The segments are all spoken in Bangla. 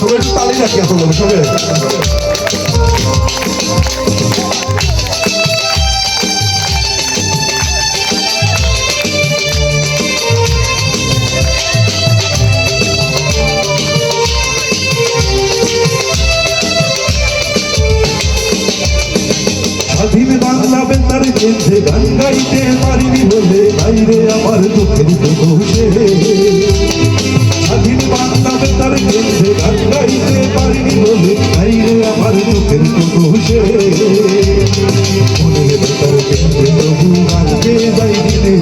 সবাই একটু তালি রাখি আসলে সবাই। স্বাধীন বাংলা বেতার কেন্দ্রে গান গাইতে পারিনি বলে বাইরে আমার দুঃখের দোষে। স্বাধীন বাংলা বেতার কেন্দ্রে গান গাইতে পারিনি বলে বাইরে আমার দুঃখের দোষে। মনের বেতার কেন্দ্রে তবু গানকে যাই দিনে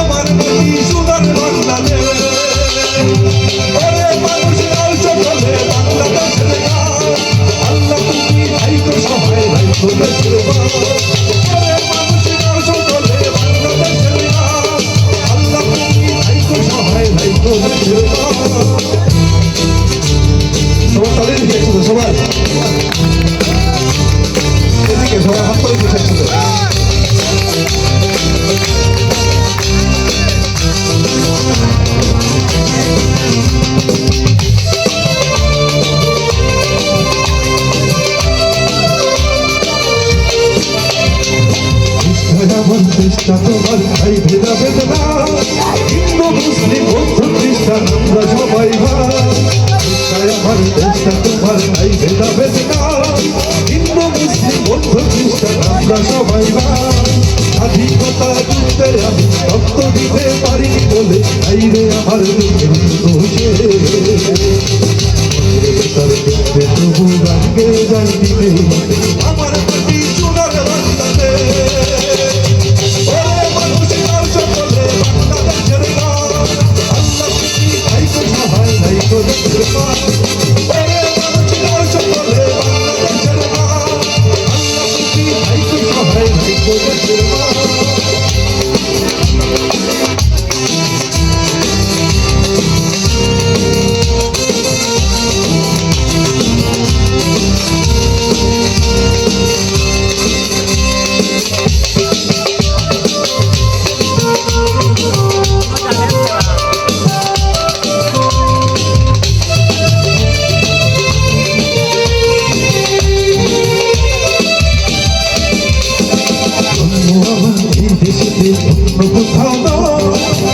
আমার মাটি সোনার বাংলাদেশ। ওরে মানুষের সকলে বাংলাদেশের গান, আল্লাহ তুমি ভাইকো সহায় ভাইকো দেশের গান। ওরে মানুষের সকলে বাংলাদেশের গান, আল্লাহ তুমি ভাইকো সহায় ভাইকো দেশের গান। সবাই তাদের দিকে একসাথে সবাই এদিকে সবাই হাত করে দিকে একসাথে। আমার দেশটা তোমার ভাই ভেদা ভেদ না, হিন্দু মুসলিম বৌদ্ধ খ্রিস্টান আমরা সবাই ভাই। আমার দেশটা তোমার ভাই ভেদা ভেদ না, হিন্দু মুসলিম বৌদ্ধ খ্রিস্টান আমরা সবাই ভাই। স্বাধীনতা যুদ্ধে আমি রক্ত দিতে পারিনি বলে বাইরে আমার দুঃখের দোষে। তার ক্ষেত্রে তবু গানকে যাই দিলে আমার মাটি সোনার বাংলাদেশ। ওরে মানুষের সকলে বাংলাদেশের গান, আল্লাহ তুমি ভাইকো সহায় ভাইকো দেশের গান। ওরে মানুষের সকলে বাংলাদেশের গান, আল্লাহ তুমি ভাইকো সহায় ভাইকো দেশের গান। অন্য কোথাও না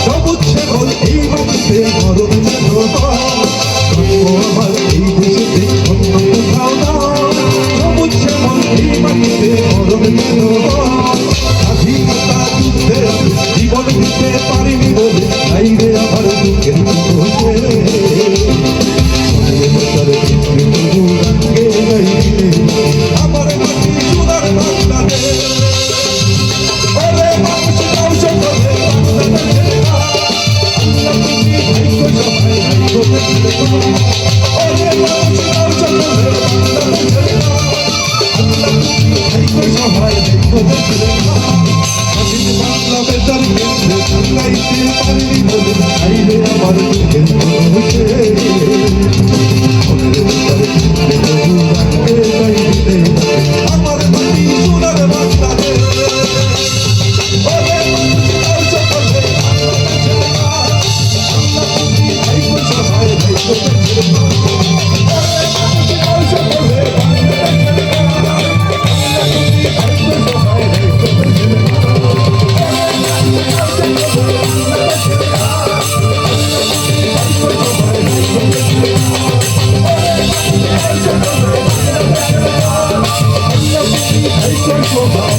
সবুজ শ্যামল এই মাটিতে মরণ যেন আমার এই দেশেতে অন্য কোথাও না সবুজ শ্যামল এই মাটিতে মরণ যেন। স্বাধীনতা যুদ্ধে আমি জীবন দিতে পারিনি বলে বাইরে আমার দুঃখের দোষে। আমার মাটি সোনার বাংলাদেশ। ওরে মানুষের সকলে বাংলাদেশের গান, আল্লাহ তুমি ভাইকো সহায় ভাইকো দেশের গান। ওরে মানুষের সকলে বাংলাদেশের গান, আল্লাহ তুমি ভাইকো সহায় ভাইকো দেশের গান। স্বাধীন বাংলা বেতার কেন্দ্রে গান গাইতে পারিনি বলে বাইরে আমার দুঃখের দোষে। মনের বেতার কেন্দ্রে তবু গানকে যাই দিলে আমার মাটি সোনার বাংলাদেশ। ওরে মানুষের সকলে বাংলাদেশের গান, আল্লাহ তুমি ভাইকো সহায় ভাইকো দেশের গান। ওরে মানুষের সকলে বাংলাদেশের গান, আল্লাহ তুমি ভাইকো সহায় ভাইকো দেশের গান। ওরে মানুষের সকলে বাংলাদেশের গান, আল্লাহ তুমি ভাইকো সহায় ভাইকো দেশের গান। ওরে মানুষের সকলে বাংলাদেশের গান, আল্লাহ তুমি ভাইকো সহায়।